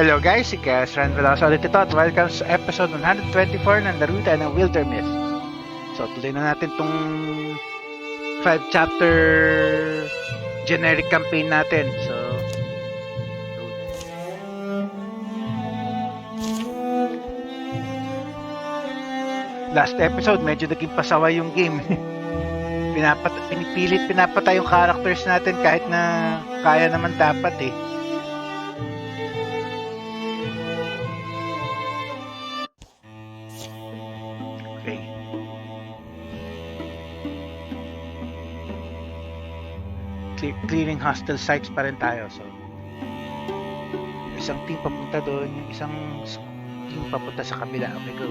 Hello guys, si Cass Veloso ulit ito at welcome sa episode 124 ng Laro tayo ng Wildermyth. So tuloy na natin tong 5 chapter generic campaign natin. So last episode medyo naging pasaway yung game. Pinipilit pinapatay yung characters natin kahit na kaya naman dapat eh. Clearing hostile sites pa rin tayo. So isang team papunta doon, yung isang team papunta sa kabila. Okay, go.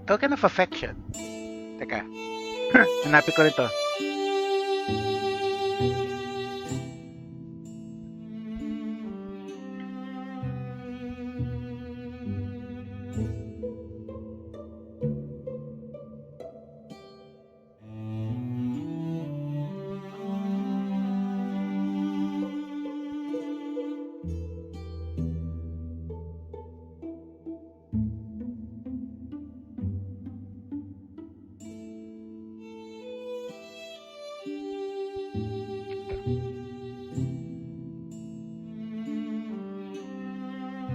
Token of affection. Teka. Hanapin ko rin to.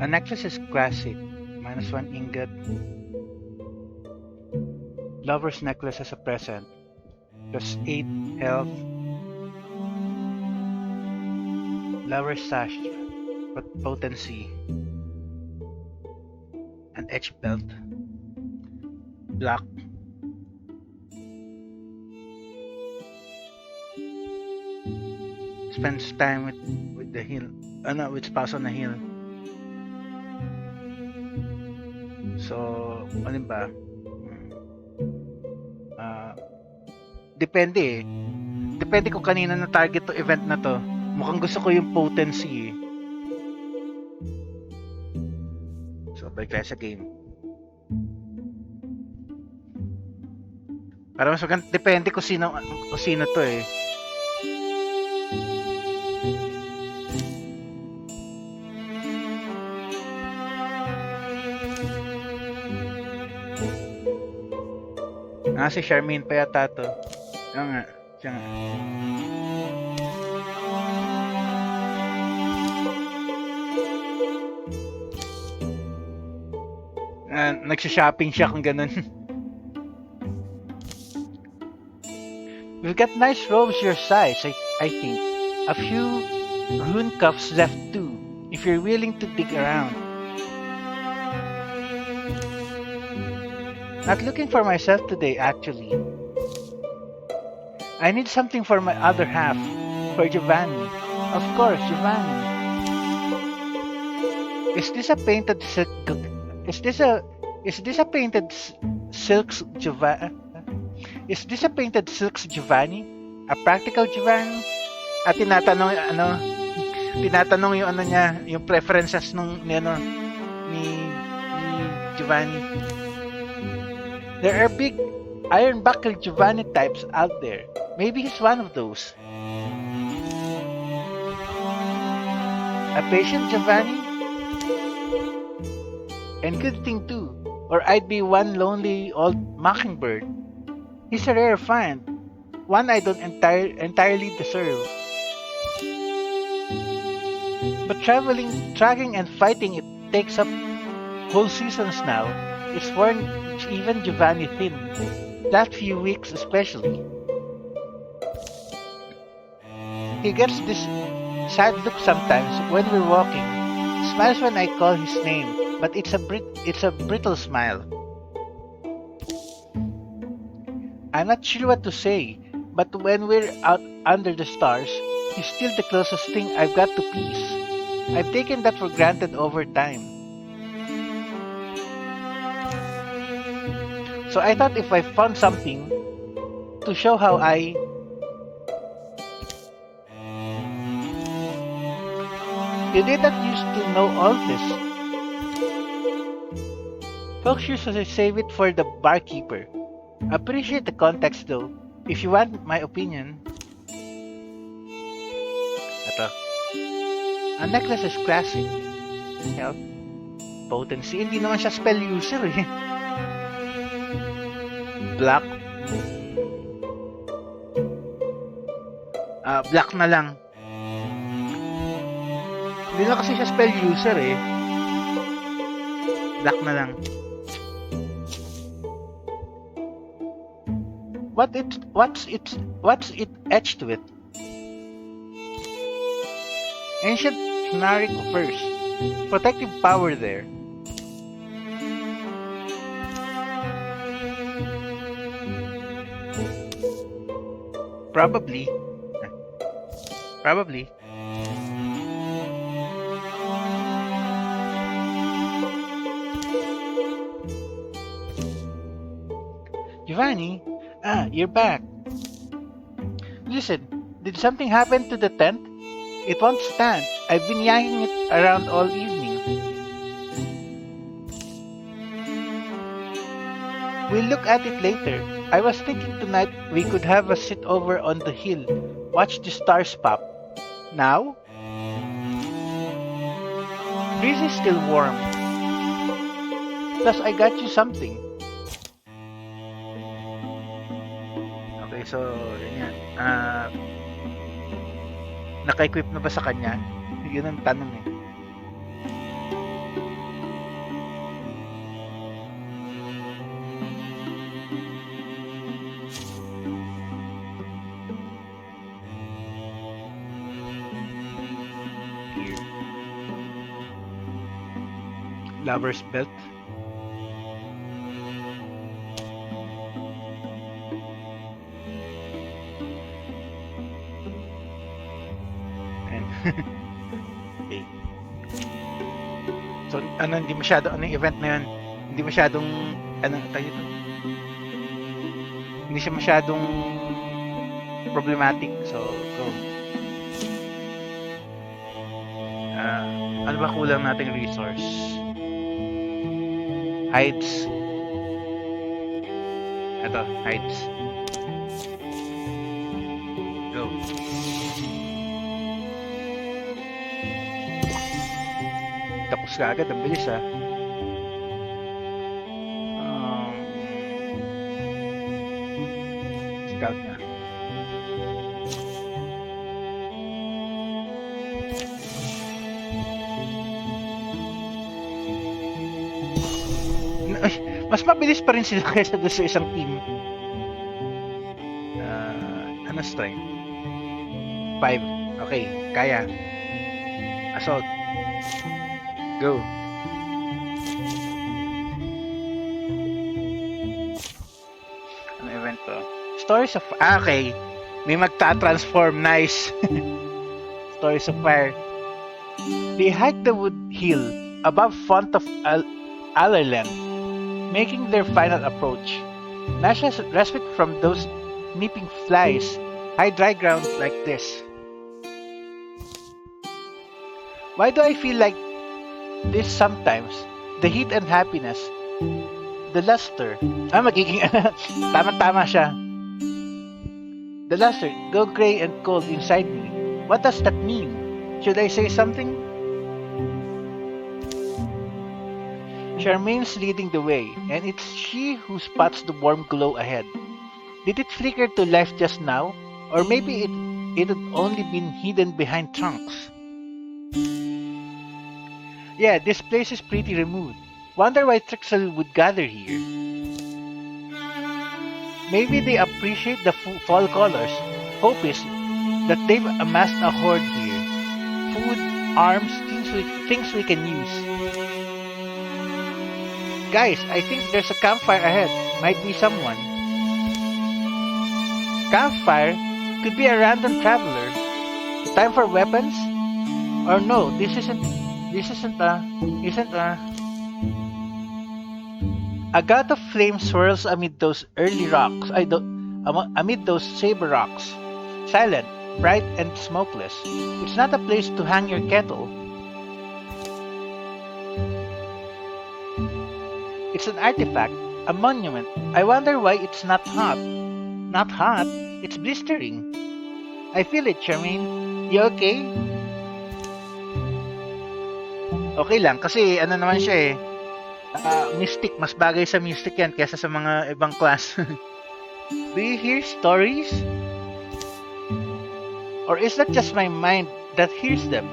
A necklace is classic. -1 ingot. Lover's necklace as a present. +8 health. Lover's sash. Potency. An edge belt. Black. Spends time with the heal. With spouse on the heal. So, ano ba? Depende eh. Depende kung kanina na target to event na to. Mukhang gusto ko yung potency eh. So, balik tayo sa game. Para mas maganda, depende kung sino to eh. Si Charmaine pa yata to. Siya nga. Nagsha-shopping siya kung ganun. We've got nice robes your size, I think. A few rune cuffs left too, if you're willing to dig around. Not looking for myself today, actually. I need something for my other half, for Giovanni. Of course, Giovanni. Is this a painted silk? Is this a painted silks Giovanni? Is this a painted silks Giovanni? A practical Giovanni? At tinatanong yung niya, yung preferences ni Giovanni. There are big iron-buckled Giovanni types out there. Maybe he's one of those. A patient Giovanni? And good thing too, or I'd be one lonely old mockingbird. He's a rare find, one I don't entirely deserve. But tracking and fighting it takes up whole seasons now. It's worn even Giovanni thin. Last few weeks especially. He gets this sad look sometimes when we're walking. Smiles when I call his name, but it's a brittle smile. I'm not sure what to say, but when we're out under the stars, he's still the closest thing I've got to peace. I've taken that for granted over time. So I thought if I found something to show how You didn't used to know all this. Folks used to save it for the barkeeper. Appreciate the context though. If you want my opinion, ito. Ang necklace is classic. Health, potency. Hindi naman siya spell user eh. Black. Black na lang. Hindi na kasi siya spell user eh. Black na lang. What's it etched with? Ancient generic verse. Protective power there. Probably. Giovanni, you're back. Listen, did something happen to the tent? It won't stand. I've been yanking it around all evening. We'll look at it later. I was thinking tonight we could have a sit over on the hill. Watch the stars pop. Now? Breeze is still warm. Plus, I got you something. Okay, so, yan. Naka-equip na ba sa kanya? Yun ang tanong eh. Here. Lover's belt. Okay. So, hindi masyado, yung event na yun, hindi masyadong, tayo ito? Hindi siya masyadong problematic. So, go. Ano ba kulang nating resource? Hides. Ito, hides. Go. Tapos ka agad, ang bilis ha. Scout nga. Ay, mas mabilis pa rin sila kaysa doon sa isang team. Ano strength? 5. Okay, kaya. Assault. Go. Ano event to? Stories of... okay. May magta-transform. Nice. Stories of fire. They hiked the wood hill above font of Allerland, making their final approach. Nash's respite from those nipping flies. High dry ground like this. Why do I feel like this sometimes? The heat and happiness. The luster. Magiging... tama-tama siya. The luster. Go gray and cold inside me. What does that mean? Should I say something? Charmaine's leading the way, and it's she who spots the warm glow ahead. Did it flicker to life just now? Or maybe it had only been hidden behind trunks. Yeah, this place is pretty removed. Wonder why Trixel would gather here. Maybe they appreciate the fall colors. Hope is that they've amassed a hoard here. Food, arms, things we can use. Guys, I think there's a campfire ahead. Might be someone. Campfire? Could be a random traveler. Time for weapons? Or no, this isn't a god of flame swirls amid those early rocks. Amid those saber rocks. Silent, bright, and smokeless. It's not a place to hang your kettle. It's an artifact, A monument. I wonder why it's not hot. Not hot? It's blistering. I feel it, Charmaine. You okay? Okay lang, kasi ano naman siya eh. Mystic. Mas bagay sa mystic yan kesa sa mga ibang class. Do you hear stories? Or is that just my mind that hears them?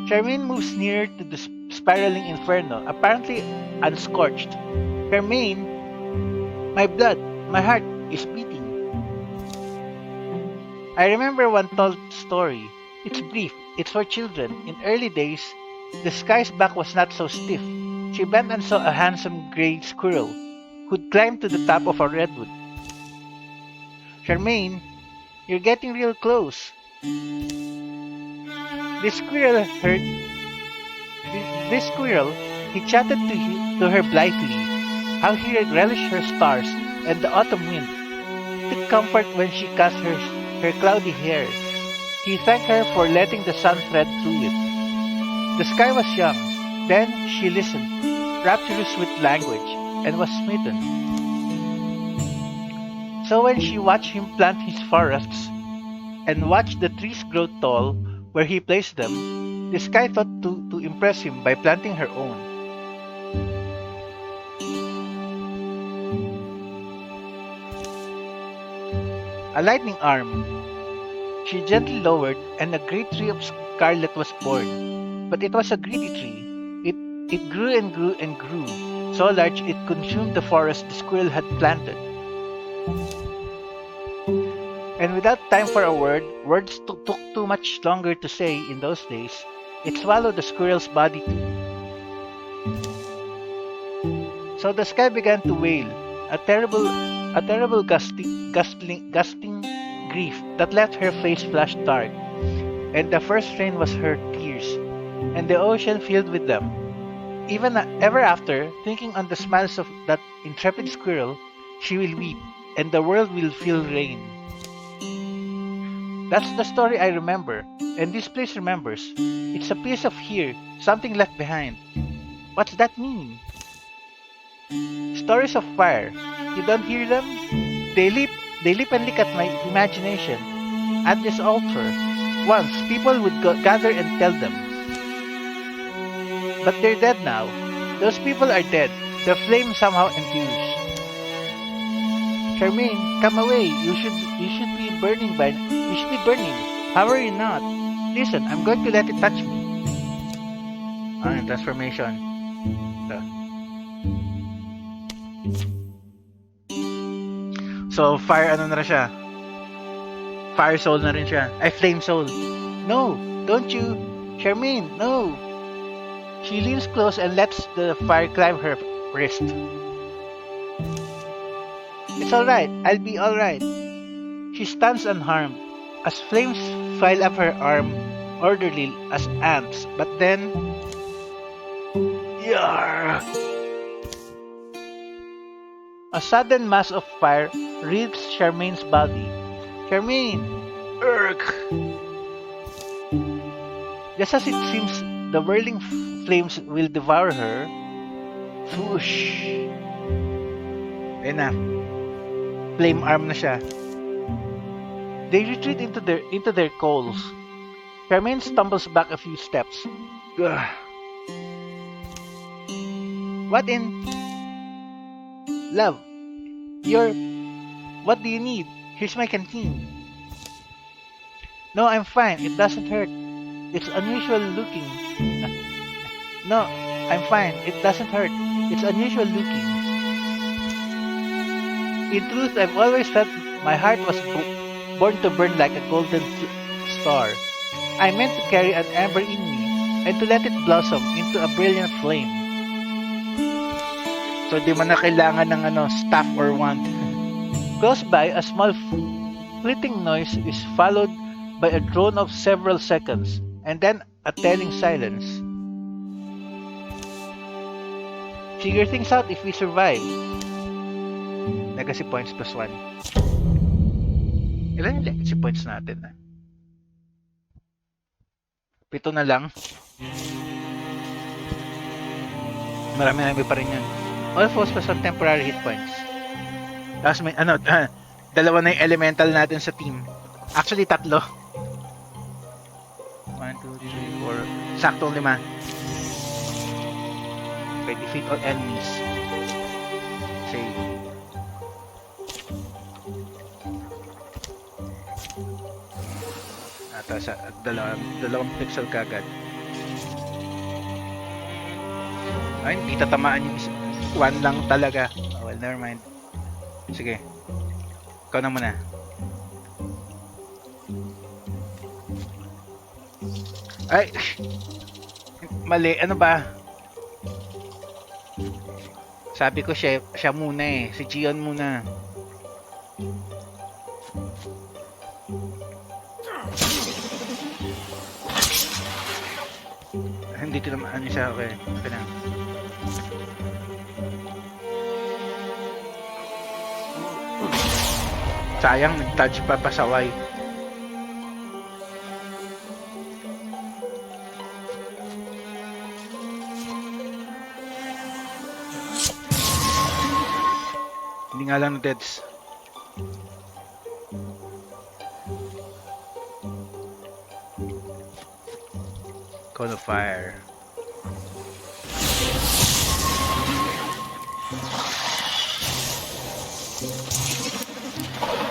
Charmaine moves nearer to the spiraling inferno, apparently unscorched. Charmaine, my blood, my heart is beating. I remember one told story. It's brief, it's for children. In early days, the sky's back was not so stiff. She bent and saw a handsome gray squirrel who'd climbed to the top of a redwood. Charmaine, you're getting real close. This squirrel, he chatted to her blithely, how he relished her stars and the autumn wind. Took comfort when she cast her cloudy hair. He thanked her for letting the sun thread through it. The sky was young. Then she listened, rapturous with language, and was smitten. So when she watched him plant his forests and watched the trees grow tall where he placed them, the sky thought to impress him by planting her own. A lightning arm. She gently lowered, and a great tree of scarlet was born. But it was a greedy tree. It grew and grew and grew, so large it consumed the forest the squirrel had planted. And without time for a word, words took too much longer to say in those days, it swallowed the squirrel's body too. So the sky began to wail, a terrible gusting grief that left her face flush dark, and the first rain was her tears, and the ocean filled with them. Even ever after, thinking on the smiles of that intrepid squirrel, she will weep, and the world will feel rain. That's the story I remember, and this place remembers. It's a piece of here, something left behind. What's that mean? Stories of fire. You don't hear them? They leap and lick at my imagination. At this altar, once people would gather and tell them. But they're dead now. Those people are dead. The flame somehow endures. Charmaine, come away. You should be burning. How are you not? Listen, I'm going to let it touch me. Transformation. So, fire ano na rin siya? Fire soul na rin siya. Ay, flame soul. No, don't you? Charmaine, no. She leans close and lets the fire climb her wrist. It's alright. I'll be alright. She stands unharmed as flames file up her arm orderly as ants. But then... Yarr! A sudden mass of fire wreathes Charmaine's body. Charmaine! Urgh! Just as it seems the whirling flames will devour her, swoosh! Ayun na. Flame arm na siya. They retreat into their coals. Charmaine stumbles back a few steps. Ugh. What in... Love, what do you need? Here's my canteen. No, I'm fine. It doesn't hurt. It's unusual looking. No, I'm fine. It doesn't hurt. It's unusual looking. In truth, I've always felt my heart was born to burn like a golden star. I meant to carry an ember in me and to let it blossom into a brilliant flame. So, di mo na kailangan ng staff or wand. Close by, a small fleeting noise is followed by a drone of several seconds, and then a telling silence. Figure things out if we survive. Legacy points +1. Ilan yung legacy points natin? 7 na lang. Marami pa rin yan. All foes have temporary hit points. Tapos may, dalawa na yung elemental natin sa team. Actually, 3. 1, 2, 3, 4. Saktong 5. Okay, defeat all enemies. Save. Tapos dalawang pixel kagad. Ay, hindi tatamaan yung 1 lang talaga. Oh, well, never mind. Sige. Ikaw na muna. Ay! Mali. Ano ba? Sabi ko siya muna eh. Si Gion muna. Hindi ko naman siya. Okay. Okay na. Sayang, nag-touch pa pasaway. Hindi nga lang deads. Cone of fire.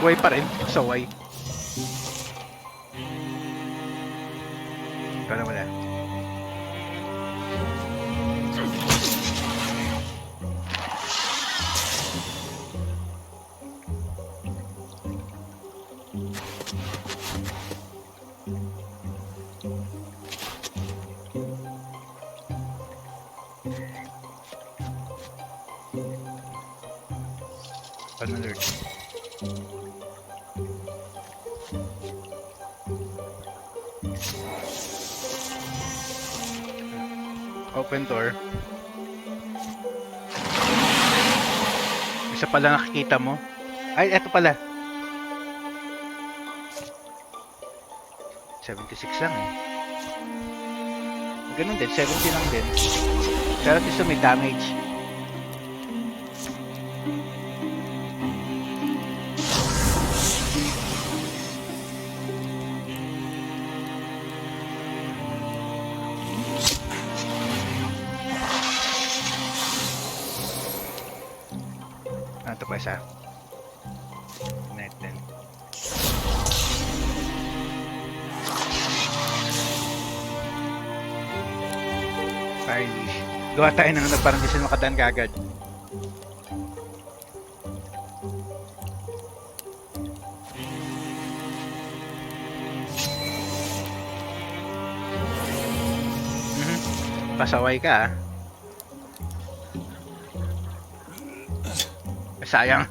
Buhay pa rin. Saway. Ikaw na wala. Alert. Open door. Isa pala nakikita mo. Ay, eto pala. 76 lang eh. Ganun din, 70 lang din. Pero at least may damage. Ito pa isa. Natin. Fire wish. Gawa tayo ng parang di sila makadaan kagad. Pasaway ka ah. Sayang.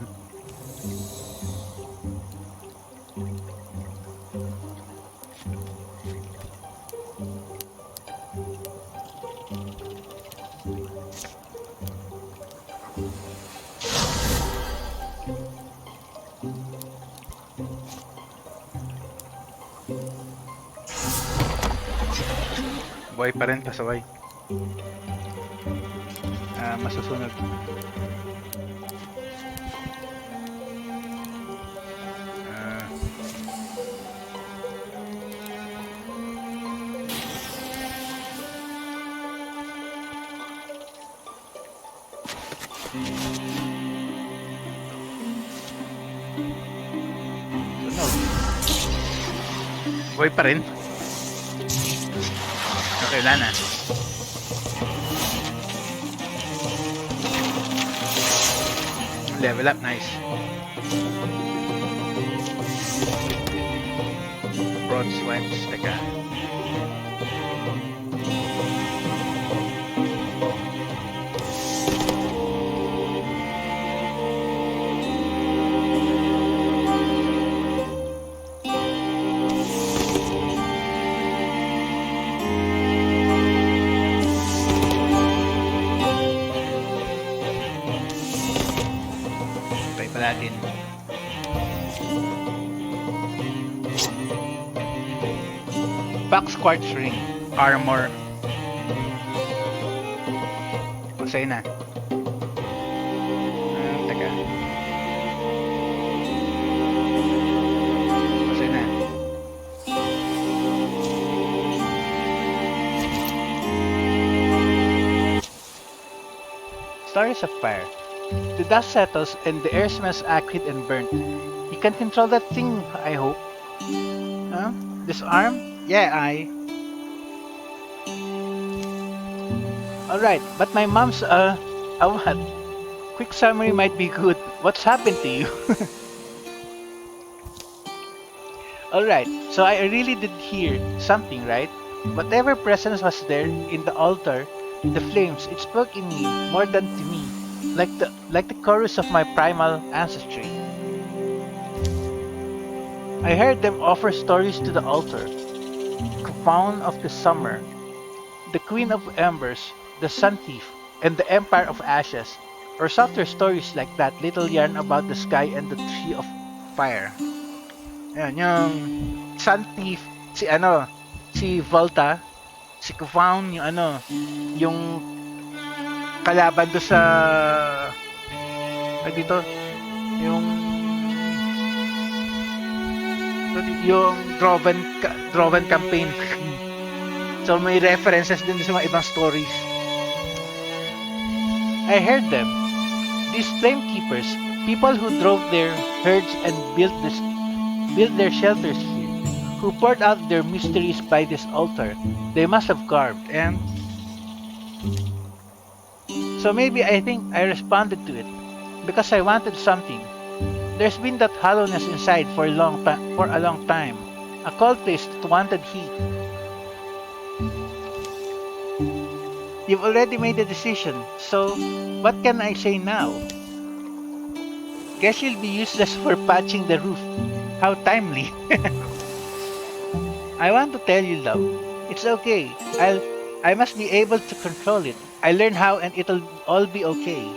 Buhay pa rin, pasaway. Masusunod. Buhay pa rin. Okay, wala na. Level up, nice. Broad swipes, teka. Natin. Box quartz ring, armor. Masaya na. Stories of fire. The dust settles and the air smells acrid and burnt. You can control that thing, I hope. Huh? This arm? Yeah, Alright, but my mom's, what? Quick summary might be good. What's happened to you? Alright, so I really did hear something, right? Whatever presence was there in the altar, in the flames, it spoke in me more than to me, like the chorus of my primal ancestry. I heard them offer stories to the altar. Faun of the summer, the queen of embers, the sun thief, and the empire of ashes, or softer stories like that little yarn about the sky and the tree of fire. Yan, yung sun thief, si Volta, si Faun, yung kalaban do sa, dito, yung Droven campaign. So may references din sa mga ibang stories. I heard them. These flame keepers, people who drove their herds and built their shelters here, who poured out their mysteries by this altar, they must have carved, and so maybe I think I responded to it because I wanted something. There's been that hollowness inside for a long time. A cold place that wanted heat. You've already made a decision, so what can I say now? Guess you'll be useless for patching the roof. How timely. I want to tell you, love, it's okay. I must be able to control it. I learn how and it'll all be okay.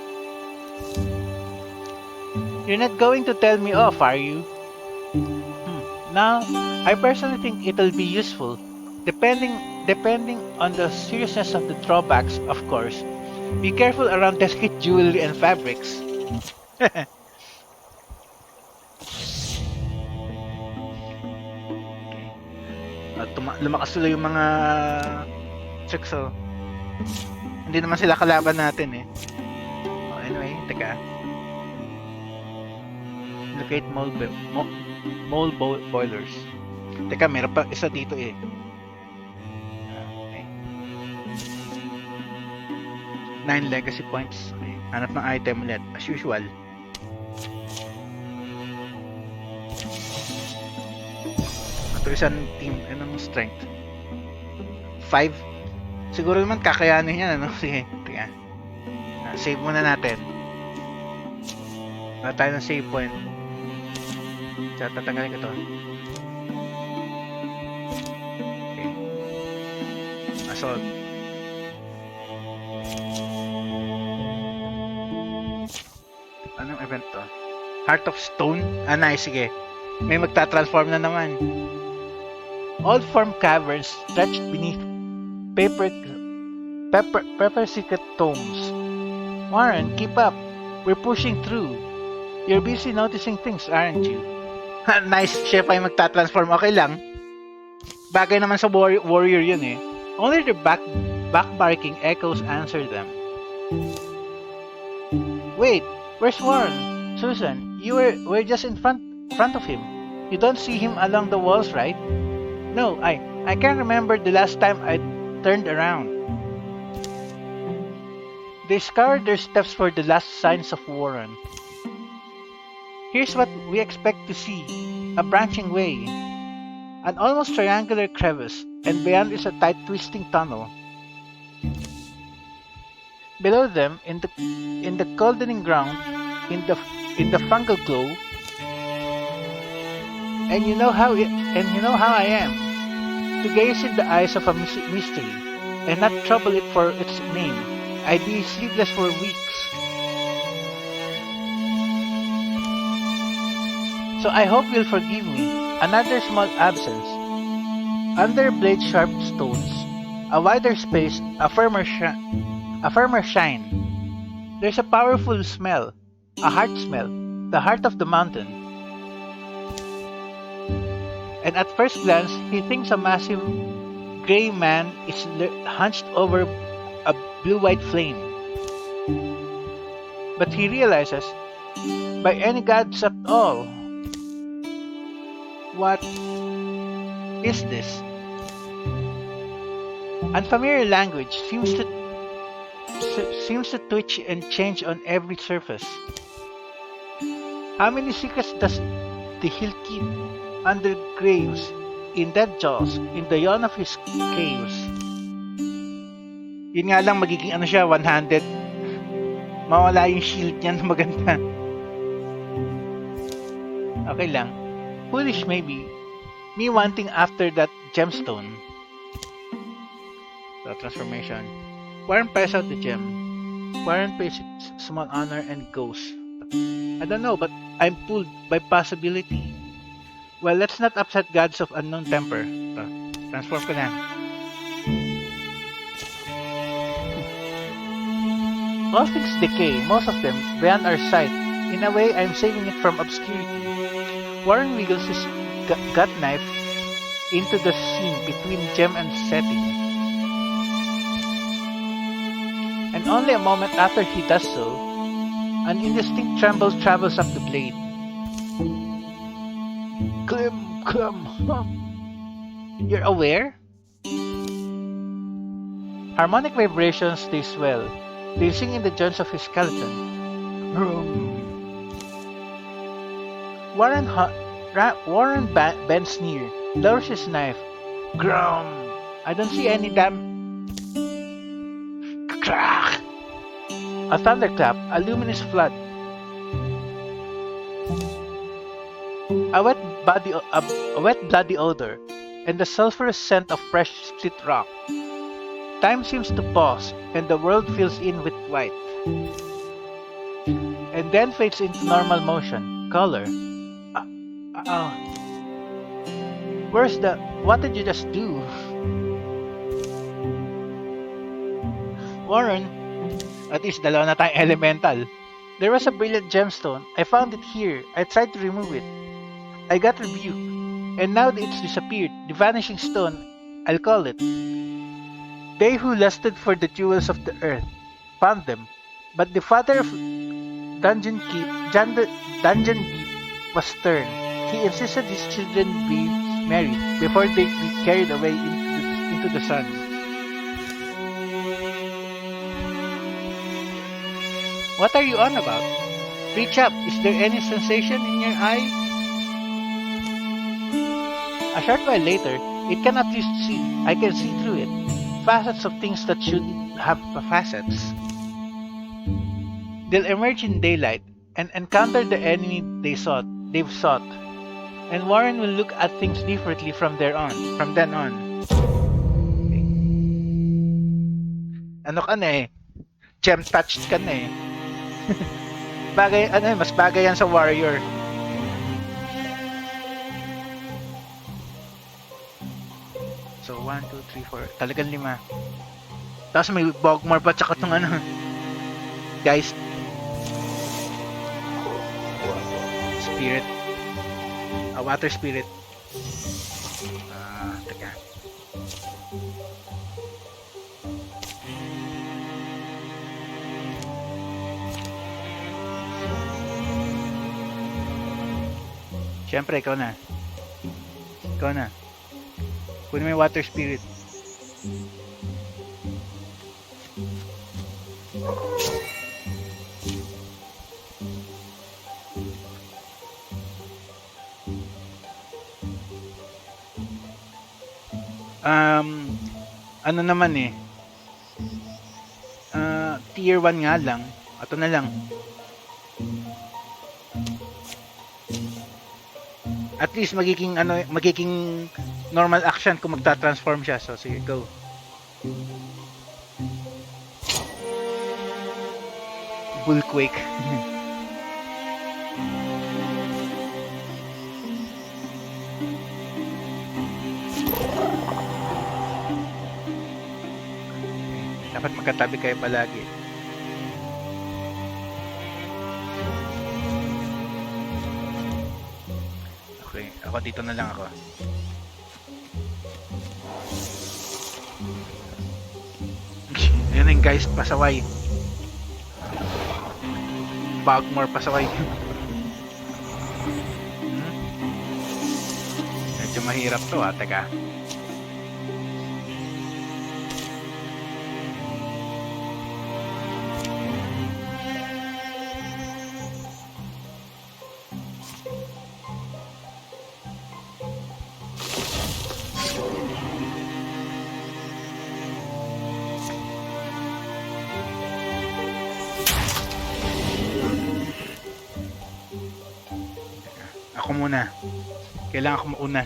You're not going to tell me off, are you? Now, I personally think it'll be useful, depending on the seriousness of the drawbacks, of course. Be careful around delicate jewelry and fabrics. Lumakas sila yung mga chicks, oh. Hindi naman sila kalaban natin, eh. Oh, anyway, teka. Locate mole boilers. Teka, meron pa isa dito, eh. Okay. 9 legacy points. Okay. Hanap ng item ulit, as usual. Ito isang team, anong strength? 5. Siguro naman kakayanin yan, ano? Sige, teka. Save muna natin. Wala tayo ng save point. So, tatanggalin ko to. Okay. Assault. Anong event to? Heart of Stone? Ah, nice. Sige. May magta-transform na naman. Old form caverns stretched beneath pepper-secret tomes. Warren, keep up. We're pushing through. You're busy noticing things, aren't you? Nice, siya pa yung magta-transform. Okay lang. Bagay naman sa warrior yun, eh. Only the back-barking echoes answer them. Wait, where's Warren? Susan, we're just in front of him. You don't see him along the walls, right? No, I can't remember the last time I turned around. They scoured their steps for the last signs of Warren. Here's what we expect to see. A branching way. An almost triangular crevice, and beyond is a tight twisting tunnel. Below them, in the goldening ground, in the fungal glow, and you know how I am, to gaze in the eyes of a mystery, and not trouble it for its name. I'd be sleepless for weeks. So I hope you'll forgive me. Another small absence. Under blade-sharp stones, a wider space, a firmer shine. There's a powerful smell, a heart smell, the heart of the mountain. And at first glance, he thinks a massive gray man is hunched over a blue-white flame. But he realizes, by any gods at all, what is this? Unfamiliar language seems to twitch and change on every surface. How many secrets does the hill keep under graves, in dead jaws, in the yawn of his caves? Yun nga lang, magiging ano siya, one-handed. Mawala yung shield niya na maganda. Okay lang. Foolish maybe. Me wanting after that gemstone. So, transformation. Warren pays out the gem. Warren pays it small honor and goes. I don't know, but I'm pulled by possibility. Well, let's not upset gods of unknown temper. So, transform ko na. All things decay, most of them beyond our sight. In a way, I'm saving it from obscurity. Warren wiggles his gut knife into the seam between gem and setting. And only a moment after he does so, an indistinct tremble travels up the blade. Come. You're aware? Harmonic vibrations they swell. They sing in the joints of his skeleton. Warren bends near, lowers his knife. Grum! I don't see any damn... Crack! A thunderclap, a luminous flood. A wet bloody odor, and the sulphurous scent of fresh split rock. Time seems to pause, and the world fills in with white. And then fades into normal motion, color. Where's the... What did you just do? Warren, at least dalawa na tayong elemental. There was a brilliant gemstone. I found it here. I tried to remove it. I got rebuked. And now that it's disappeared, the vanishing stone, I'll call it. They who lusted for the jewels of the earth found them, but the father of Dungeon Deep was stern. He insisted his children be married before they be carried away into the sun. What are you on about? Reach up. Is there any sensation in your eye? A short while later, it cannot be seen. I can see through it. Facets of things that shouldn't have facets. They'll emerge in daylight and encounter the enemy they've sought. And Warren will look at things differently from then on. Okay. Ano ka na eh? Gem-touched ka na eh. Mas bagay yan sa warrior. So, 1, 2, 3, 4. Talagang 5. Tapos may Bogmore pa tsaka itong ano. Guys. Spirit. Water spirit. Teka. Siyempre, ikaw na. Kunin mo yung water spirit. Ano naman eh. Tier 1 nga lang. Ito na lang. At least magiging normal action kung magta-transform siya. So sige, go. Bullquake. Dapat magkatabi kayo palagi. Okay, ako dito na lang ako. Yun yung guys, pasaway. Bagmore pasaway. Medyo mahirap to teka. Ako muna. Kailangan ako mauna.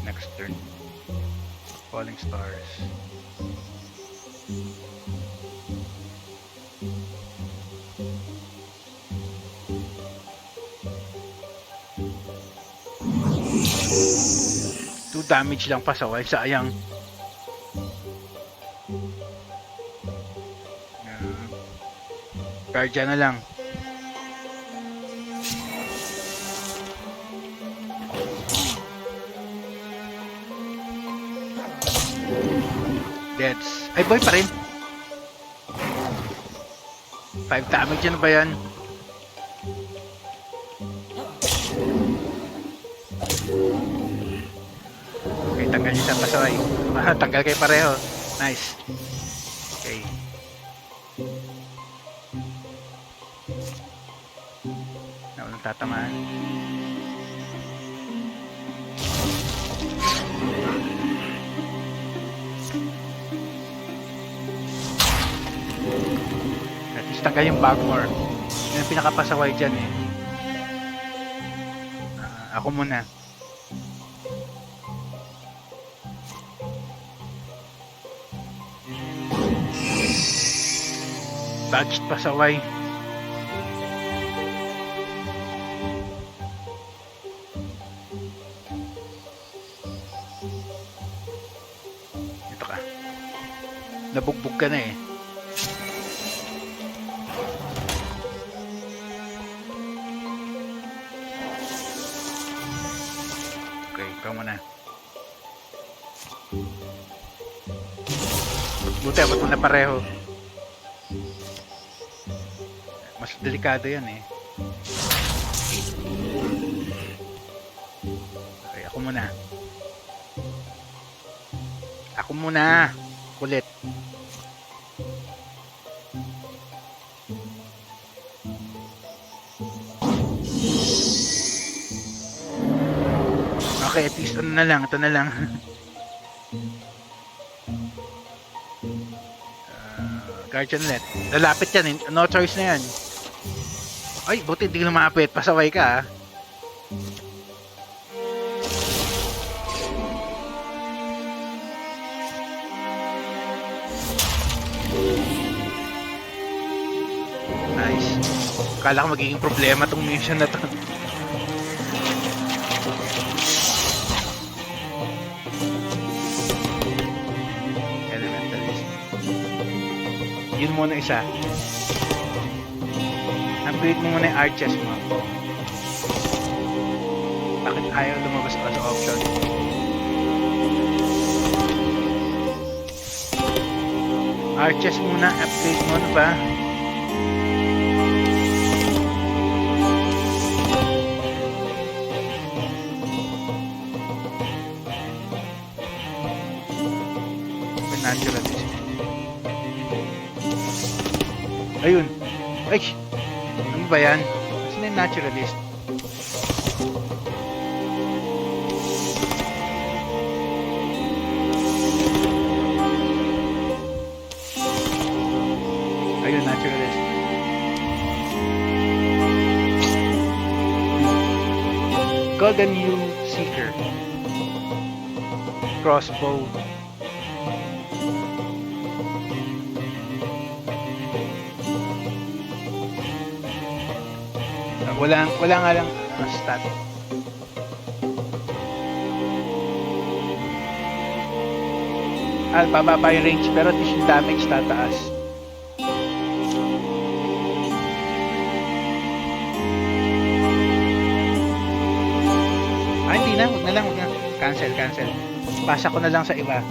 Next turn. Falling stars. Two damage lang pasaway. Sayang. Guardian na lang. Deads. Ay boy pa rin. 5 damage yan ba yan? Okay, tanggal niya sa pasaway. Tanggal kayo pareho. Nice. Okay. Walang tatamaan. At least tanggal yung Bagmore. Yun ang pinakapasaway dyan eh. Ako muna. Touched pasaway. Nabugbog ka na eh. Okay, ikaw muna. Buti, abot mo na pareho. Mas delikado yan eh. Okay, ako muna. Ako muna. Kulit. Okay, at least ano na lang, ito na lang. Guardian net. Lalapit yan, no choice na yan. Ay, buti hindi lumapit, pasaway ka Nice. Kala ko magiging problema tong mission na to. Yun muna isa. Upgrade mo muna yung arches mo. Bakit ayaw lumabas ka sa option? Arches muna, upgrade mo na ba? Naturalist. Ayun. Ay! Ano ba yan? Saan yung naturalist? Ayun, naturalist. Golden Hue Seeker. Crossbow. Wala nga lang stat. Bababa yung range pero at least yung damage tataas. Hindi na, wag na. cancel. Pasa ko na lang sa iba.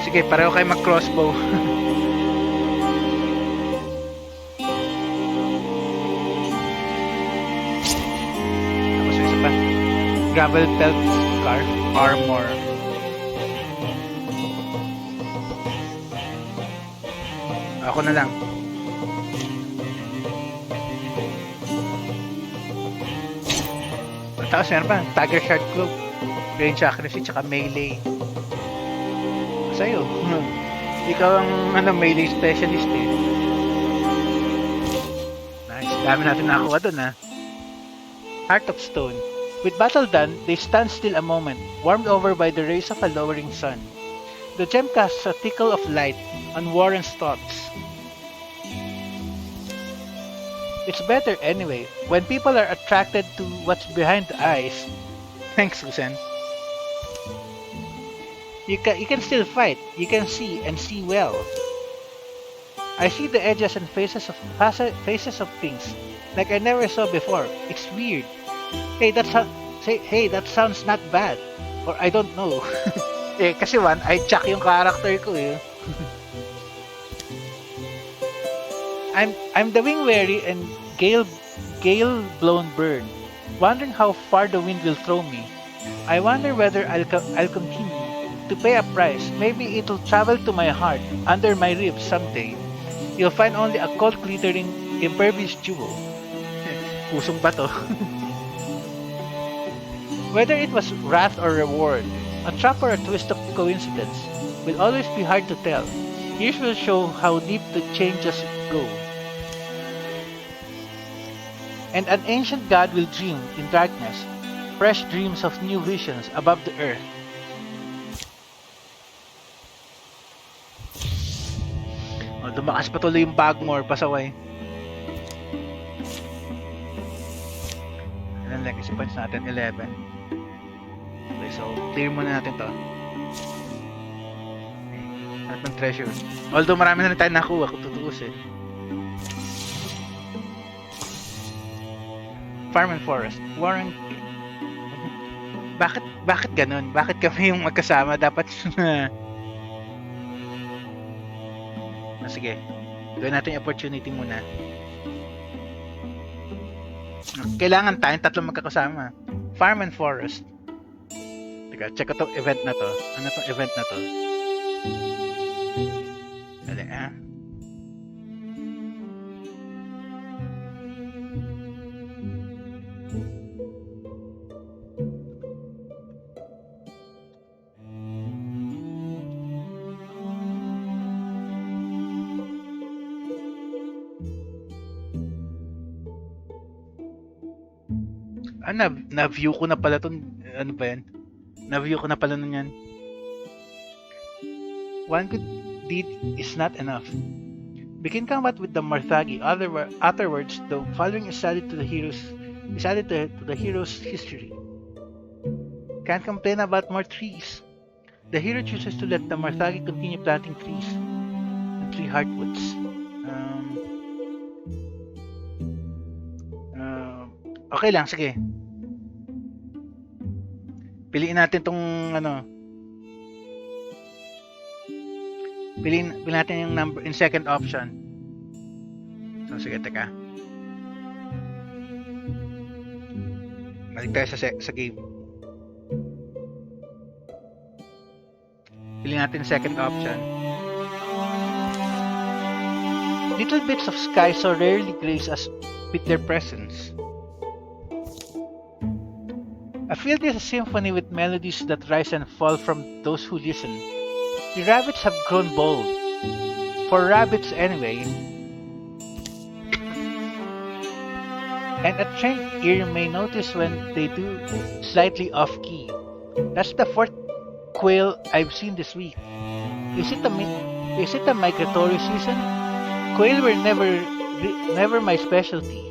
Sige, pareho kayo mag-crossbow. Tapos isa pa. Gravel pelt scarf armor. Ako na lang. Tapos meron pa, Tiger Shard Cloak, range accuracy, tsaka melee. Sa'yo. Ikaw ang melee specialist eh. Nice. Dami natin nakakuha dun ha. Heart of Stone. With battle done, they stand still a moment, warmed over by the rays of a lowering sun. The gem casts a tickle of light on Warren's thoughts. It's better anyway, when people are attracted to what's behind the eyes. Thanks, Susan. You can still fight. You can see and see well. I see the edges and faces of things like I never saw before. It's weird. Hey, that sounds not bad. Or I don't know. Eh, kasi I check yung character ko eh. I'm the wing-weary and gale-blown bird, wondering how far the wind will throw me. I wonder whether I'll continue to pay a price. Maybe it'll travel to my heart, under my ribs someday. You'll find only a cold glittering, impervious jewel. Pusong Bato. Whether it was wrath or reward, a trap or a twist of coincidence, will always be hard to tell. Years will show how deep the changes go. And an ancient god will dream in darkness, fresh dreams of new visions above the earth. Oh, lumakas pa tuloy yung Bagmore pasaway. Ilan legacy points natin? 11. Okay, so clear muna natin to. At ng treasure. Although marami na rin tayo nakuha kung tutuus eh. Farm and Forest. Warren. Bakit ganun? Bakit kami yung magkasama? Dapat sige. Gawin natin yung opportunity muna. Kailangan tayong tatlong magkakasama. Farm and Forest. Teka, check ko to event na to. Ano tong event na to? Dali, na-view ko na pala itong, ano ba yan? Na-view ko na pala nun yan. One good deed is not enough. Begin combat with the Marthagi. Afterwards, the following is added to the hero's history. Can't complain about more trees. The hero chooses to let the Marthagi continue planting trees and 3 heartwoods. Okay lang, sige. Piliin natin tong Piliin natin yung number in second option. So sige, teka. Balik tayo sa game. Piliin natin second option. Little bits of sky so rarely grace us with their presence. A field is a symphony with melodies that rise and fall from those who listen. The rabbits have grown bold. For rabbits anyway. And a trained ear may notice when they do slightly off-key. That's the 4th quail I've seen this week. Is it a migratory season? Quail were never my specialty.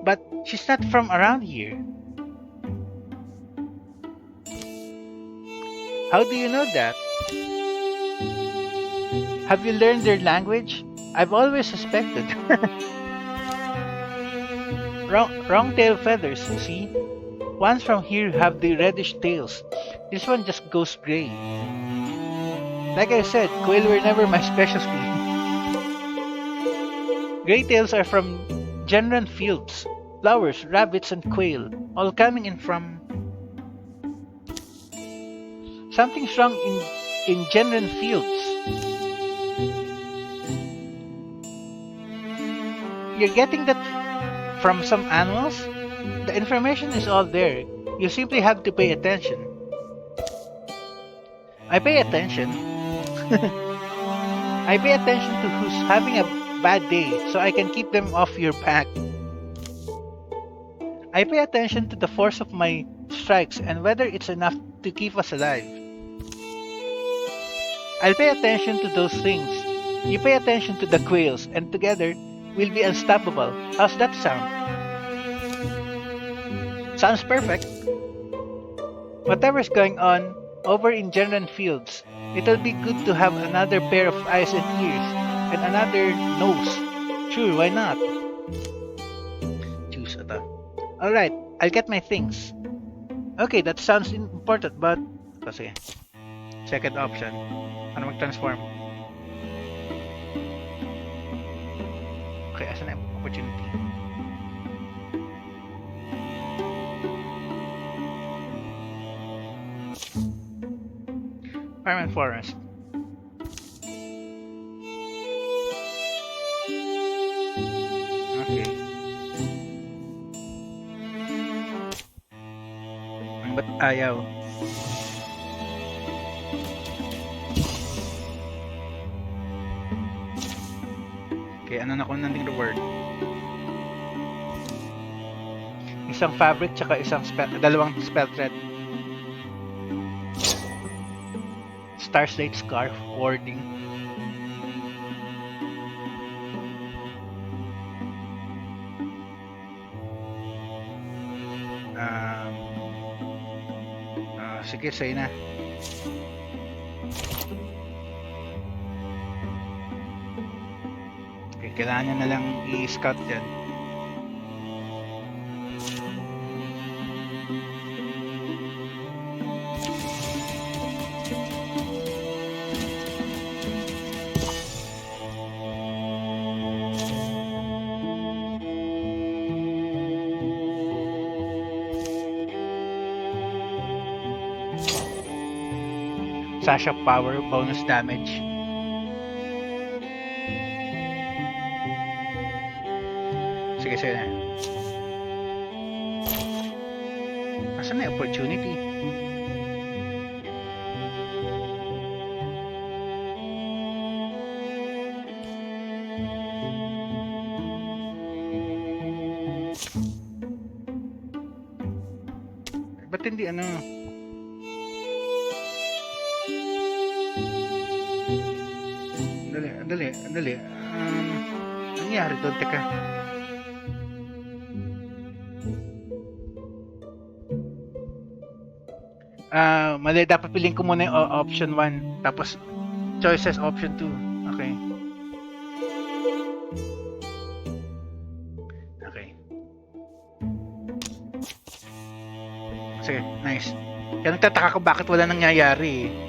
But she's not from around here. How do you know that? Have you learned their language? I've always suspected. Wrong tail feathers, see? Ones from here have the reddish tails. This one just goes gray. Like I said, quail were never my specialty. Gray tails are from Genran fields. Flowers, rabbits, and quail, all coming in from... Something's wrong in Genran fields. You're getting that from some animals? The information is all there. You simply have to pay attention. I pay attention. I pay attention to who's having a bad day so I can keep them off your back. I pay attention to the force of my strikes and whether it's enough to keep us alive. I'll pay attention to those things. You pay attention to the quails, and together, we'll be unstoppable. How's that sound? Sounds perfect. Whatever's going on over in Genran Fields, it'll be good to have another pair of eyes and ears, and another nose. Sure, why not? Choose ata. Alright, I'll get my things. Okay, that sounds important, but... Kasi, second option. Ano mag-transform? Okay, asan na yung opportunity? Farm and forest. Okay. Ba't ayaw? Okay, ano na kung nanding reward? Isang fabric tsaka dalawang spell thread. Starslate scarf warding. Sige, say na. Okay, kailangan nyo na lang i-scout yan. Sash of power, bonus damage. Sige, sige na. Asan na yung opportunity? Ba't hindi ano? Dali. Nangyari doon? Teka. Mali. Dapat piling ko muna yung option 1. Tapos, choices option 2. Okay. Okay. Sige, nice. Kaya nagtataka ko bakit wala nangyayari eh.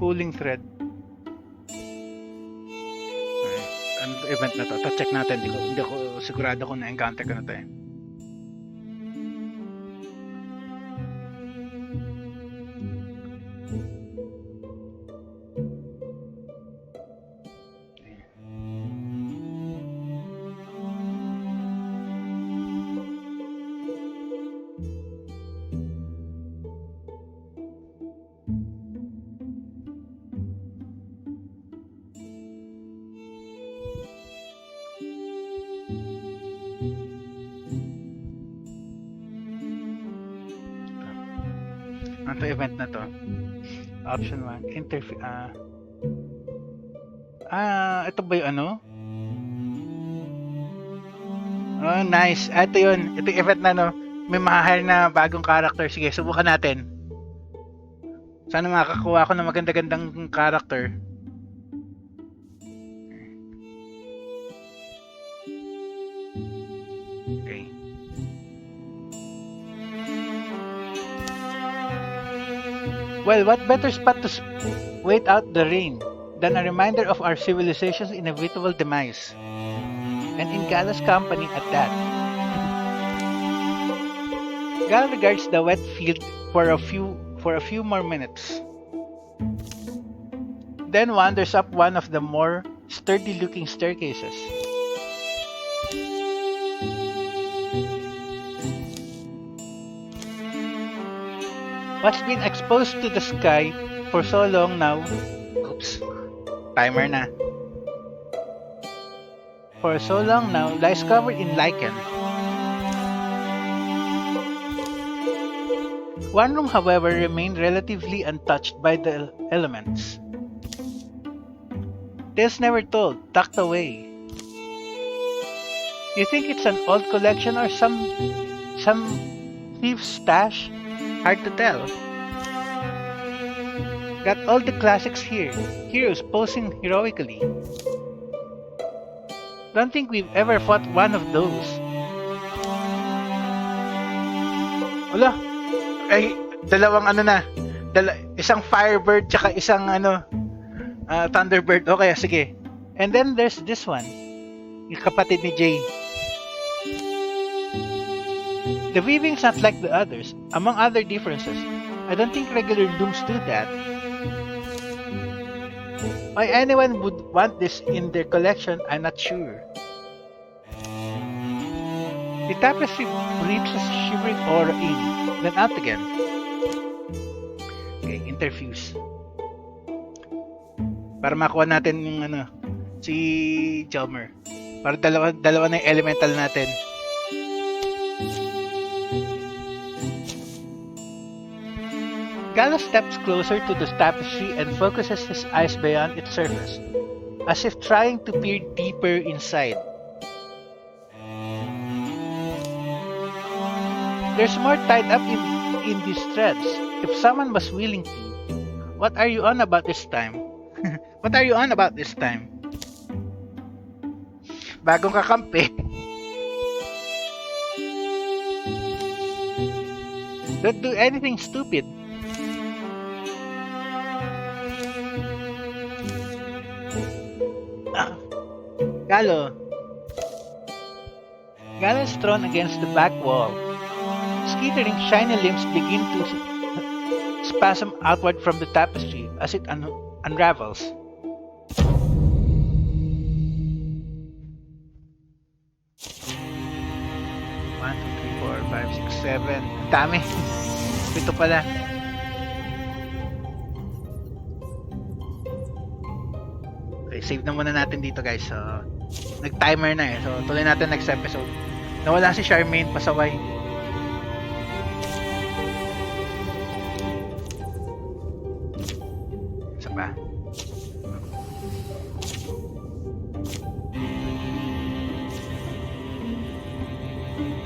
Pulling thread. Ano event na to? Check natin. Hindi ko sigurado kung na-encounter ko na to eh. Ano to event na to? Option 1. Ito ba yung ano? Oh, nice. Ito yun. Ito yung event na no. May mahahire na bagong character. Sige, subukan natin. Sana makakakuha ako ng maganda-gandang character. Okay. Well, what better spot to wait out the rain than a reminder of our civilization's inevitable demise? And in Gala's company at that. Gal regards the wet field for a few more minutes. Then wanders up one of the more sturdy-looking staircases. What's been exposed to the sky for so long now? Oops. Timer na. For so long now lies covered in lichen. One room, however, remained relatively untouched by the elements. Tales never told, tucked away. You think it's an old collection or some thief's stash? Hard to tell. Got all the classics here, heroes posing heroically. Don't think we've ever fought one of those. Wala. Ay, dalawang ano na. Isang Firebird tsaka isang Thunderbird. Okay, sige. And then there's this one. Yung kapatid ni Jay. The weaving's not like the others. Among other differences, I don't think regular looms do that. Why anyone would want this in their collection, I'm not sure. The tapestry breathes a shivering aura in, then out again. Okay, interfuse. Para makuha natin yung si Jomer. Para dalawa na yung elemental natin. Gala steps closer to the tapestry and focuses his eyes beyond its surface, as if trying to peer deeper inside. There's more tied up in these threads. If someone was willing to, what are you on about this time? What are you on about this time? Bagong kakampi. Don't do anything stupid. Galo is thrown against the back wall. Skittering shiny limbs begin to spasm outward from the tapestry as it unravels. One, two, three, four, five, six, seven. Dami. Ito pala. Okay, save na muna natin dito guys. So, nag-timer na eh. So, tuloy natin next episode. Nawala si Charmaine, pasaway. Isa pa.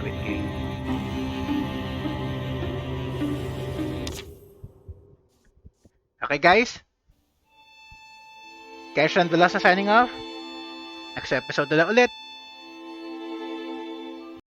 Quit game. Okay guys? Cash Randula sa signing off. Next episode na lang ulit.